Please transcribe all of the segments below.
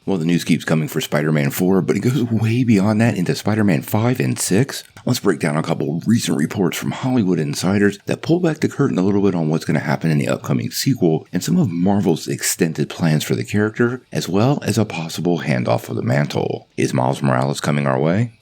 Well, the news keeps coming for Spider-Man 4, but it goes way beyond that into Spider-Man 5 and 6. Let's break down a couple recent reports from Hollywood insiders that pull back the curtain a little bit on what's going to happen in the upcoming sequel and some of Marvel's extended plans for the character, as well as a possible handoff of the mantle. Is Miles Morales coming our way?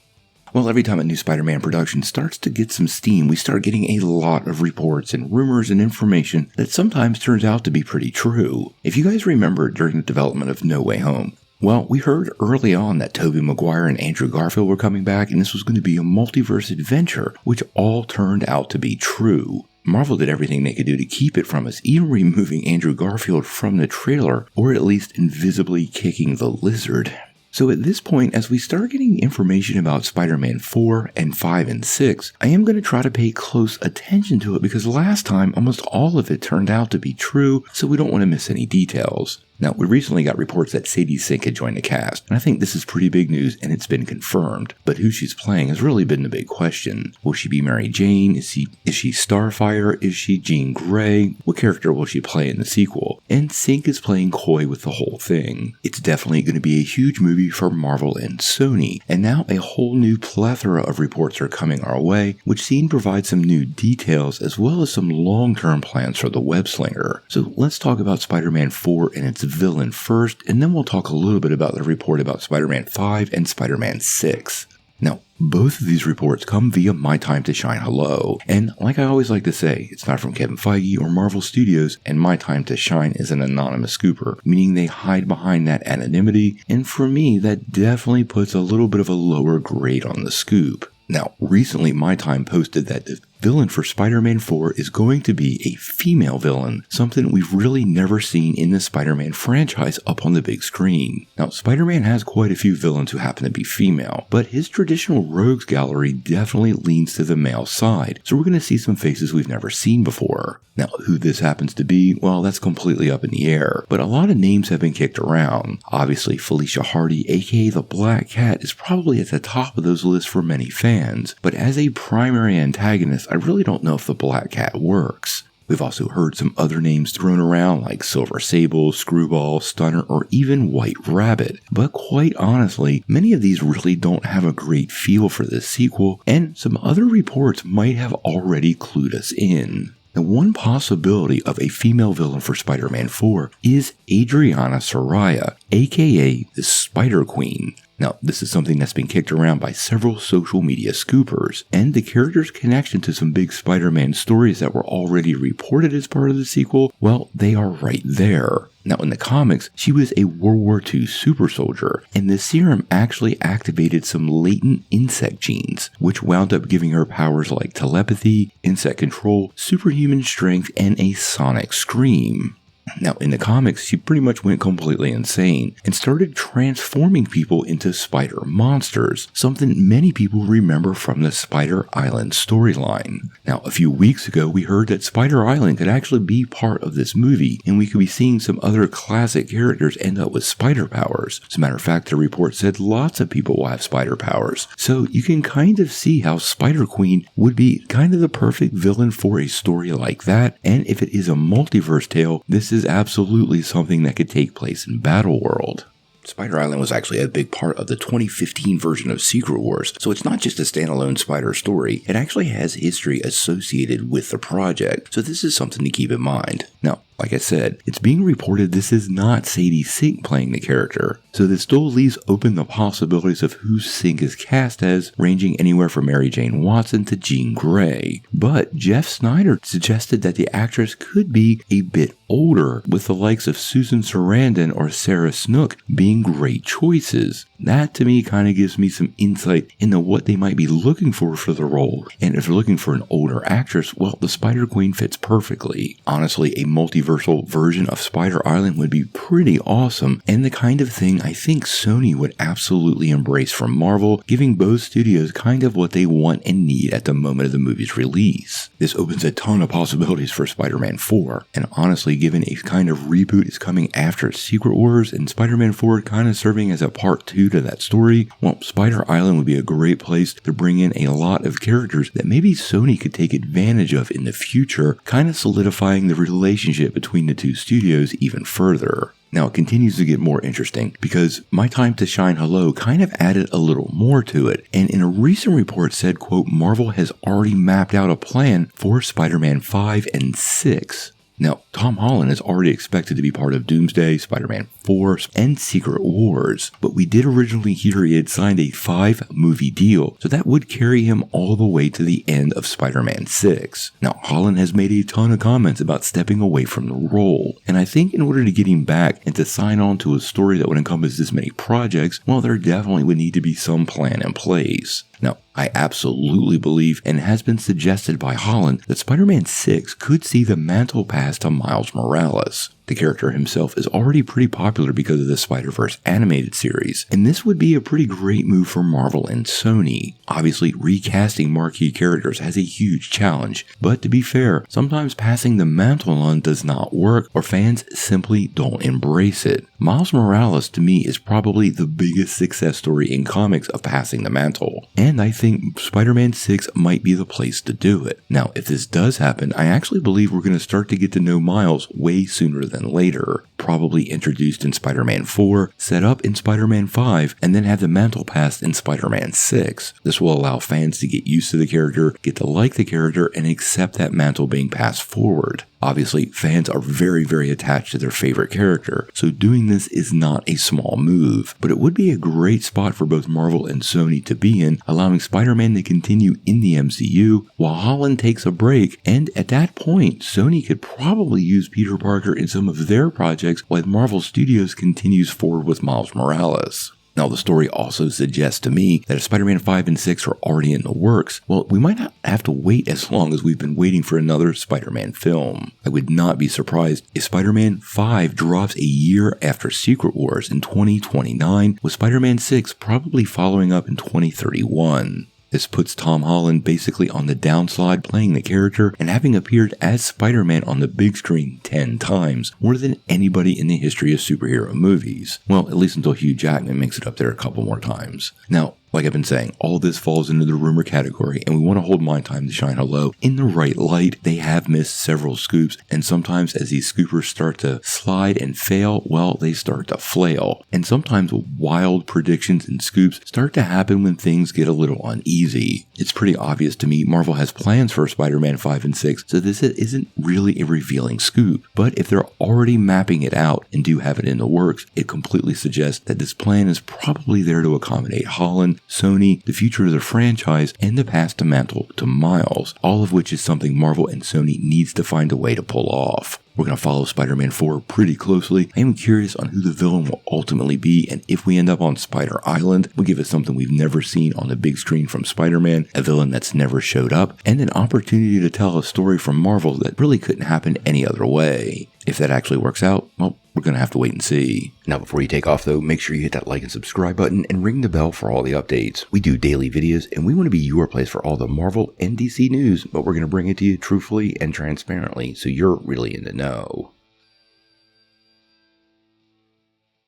Well, every time a new Spider-Man production starts to get some steam, we start getting a lot of reports and rumors and information that sometimes turns out to be pretty true. If you guys remember during the development of No Way Home, well, we heard early on that Tobey Maguire and Andrew Garfield were coming back and this was going to be a multiverse adventure, which all turned out to be true. Marvel did everything they could do to keep it from us, even removing Andrew Garfield from the trailer, or at least invisibly kicking the lizard. So at this point, as we start getting information about Spider-Man 4 and 5 and 6, I am going to try to pay close attention to it because last time almost all of it turned out to be true, so we don't want to miss any details. Now, we recently got reports that Sadie Sink had joined the cast, and I think this is pretty big news and it's been confirmed, but who she's playing has really been the big question. Will she be Mary Jane? Is she Starfire? Is she Jean Grey? What character will she play in the sequel? And Sink is playing coy with the whole thing. It's definitely going to be a huge movie for Marvel and Sony, and now a whole new plethora of reports are coming our way, which seem to provide some new details as well as some long-term plans for the web slinger. So let's talk about Spider-Man 4 and its villain first, and then we'll talk a little bit about the report about Spider-Man 5 and Spider-Man 6. Now, both of these reports come via My Time to Shine Hello, and like I always like to say, it's not from Kevin Feige or Marvel Studios, and My Time to Shine is an anonymous scooper, meaning they hide behind that anonymity, and for me, that definitely puts a little bit of a lower grade on the scoop. Now, recently My Time posted that the villain for Spider-Man 4 is going to be a female villain, something we've really never seen in the Spider-Man franchise up on the big screen. Now, Spider-Man has quite a few villains who happen to be female, but his traditional rogues gallery definitely leans to the male side, so we're going to see some faces we've never seen before. Now, who this happens to be, well, that's completely up in the air, but a lot of names have been kicked around. Obviously, Felicia Hardy, aka the Black Cat, is probably at the top of those lists for many fans, but as a primary antagonist, I really don't know if the Black Cat works. We've also heard some other names thrown around like Silver Sable, Screwball, Stunner, or even White Rabbit. But quite honestly, many of these really don't have a great feel for this sequel, and some other reports might have already clued us in. Now, one possibility of a female villain for Spider-Man 4 is Adriana Soraya, aka the Spider Queen. Now, this is something that's been kicked around by several social media scoopers, and the character's connection to some big Spider-Man stories that were already reported as part of the sequel, well, they are right there. Now, in the comics, she was a World War II super soldier, and the serum actually activated some latent insect genes, which wound up giving her powers like telepathy, insect control, superhuman strength, and a sonic scream. Now, in the comics, she pretty much went completely insane and started transforming people into spider monsters, something many people remember from the Spider Island storyline. Now, a few weeks ago, we heard that Spider Island could actually be part of this movie, and we could be seeing some other classic characters end up with spider powers. As a matter of fact, the report said lots of people will have spider powers, so you can kind of see how Spider Queen would be kind of the perfect villain for a story like that, and if it is a multiverse tale, this is absolutely something that could take place in Battleworld. Spider Island was actually a big part of the 2015 version of Secret Wars, so it's not just a standalone Spider story, it actually has history associated with the project, so this is something to keep in mind. Now, like I said, it's being reported this is not Sadie Sink playing the character, so this still leaves open the possibilities of who Sink is cast as, ranging anywhere from Mary Jane Watson to Jean Grey. But Jeff Snyder suggested that the actress could be a bit older, with the likes of Susan Sarandon or Sarah Snook being great choices. That to me kind of gives me some insight into what they might be looking for the role, and if they're looking for an older actress, well, the Spider Queen fits perfectly. Honestly, a multiversal version of Spider Island would be pretty awesome, and the kind of thing I think Sony would absolutely embrace from Marvel, giving both studios kind of what they want and need at the moment of the movie's release. This opens a ton of possibilities for Spider-Man 4, and honestly, given a kind of reboot is coming after Secret Wars and Spider-Man 4 kind of serving as a part 2 to that story, well, Spider Island would be a great place to bring in a lot of characters that maybe Sony could take advantage of in the future, kind of solidifying the relationship between the two studios even further. Now it continues to get more interesting because My Time to Shine Hello kind of added a little more to it, and in a recent report said, quote, Marvel has already mapped out a plan for Spider-Man 5 and 6. Now, Tom Holland is already expected to be part of Doomsday, Spider-Man 4, and Secret Wars, but we did originally hear he had signed a 5-movie deal, so that would carry him all the way to the end of Spider-Man 6. Now, Holland has made a ton of comments about stepping away from the role, and I think in order to get him back and to sign on to a story that would encompass this many projects, well, there definitely would need to be some plan in place. Now, I absolutely believe, and has been suggested by Holland, that Spider-Man 6 could see the mantle pass to Miles Morales. The character himself is already pretty popular because of the Spider-Verse animated series, and this would be a pretty great move for Marvel and Sony. Obviously, recasting marquee characters has a huge challenge, but to be fair, sometimes passing the mantle on does not work, or fans simply don't embrace it. Miles Morales, to me, is probably the biggest success story in comics of passing the mantle, and I think Spider-Man 6 might be the place to do it. Now, if this does happen, I actually believe we're going to start to get to know Miles way sooner than later, probably introduced in Spider-Man 4, set up in Spider-Man 5, and then have the mantle passed in Spider-Man 6. This will allow fans to get used to the character, get to like the character, and accept that mantle being passed forward. Obviously, fans are very, very attached to their favorite character, so doing this is not a small move, but it would be a great spot for both Marvel and Sony to be in, allowing Spider-Man to continue in the MCU while Holland takes a break, and at that point, Sony could probably use Peter Parker in some of their projects while Marvel Studios continues forward with Miles Morales. Now, the story also suggests to me that if Spider-Man 5 and 6 are already in the works, well, we might not have to wait as long as we've been waiting for another Spider-Man film. I would not be surprised if Spider-Man 5 drops a year after Secret Wars in 2029, with Spider-Man 6 probably following up in 2031. This puts Tom Holland basically on the downslide playing the character and having appeared as Spider-Man on the big screen 10 times, more than anybody in the history of superhero movies. Well, at least until Hugh Jackman makes it up there a couple more times. Now, like I've been saying, all this falls into the rumor category, and we want to hold My Time to Shine Hello in the right light. They have missed several scoops, and sometimes as these scoopers start to slide and fail, well, they start to flail. And sometimes wild predictions and scoops start to happen when things get a little uneasy. It's pretty obvious to me Marvel has plans for Spider-Man 5 and 6, so this isn't really a revealing scoop. But if they're already mapping it out and do have it in the works, it completely suggests that this plan is probably there to accommodate Holland, Sony, the future of the franchise, and the pass to mantle to Miles, all of which is something Marvel and Sony needs to find a way to pull off. We're going to follow Spider-Man 4 pretty closely. I am curious on who the villain will ultimately be, and if we end up on Spider Island, we'll give us something we've never seen on the big screen from Spider-Man, a villain that's never showed up, and an opportunity to tell a story from Marvel that really couldn't happen any other way. If that actually works out, well, we're going to have to wait and see. Now, before you take off though, make sure you hit that like and subscribe button and ring the bell for all the updates. We do daily videos and we want to be your place for all the Marvel and DC news, but we're going to bring it to you truthfully and transparently so you're really in the know.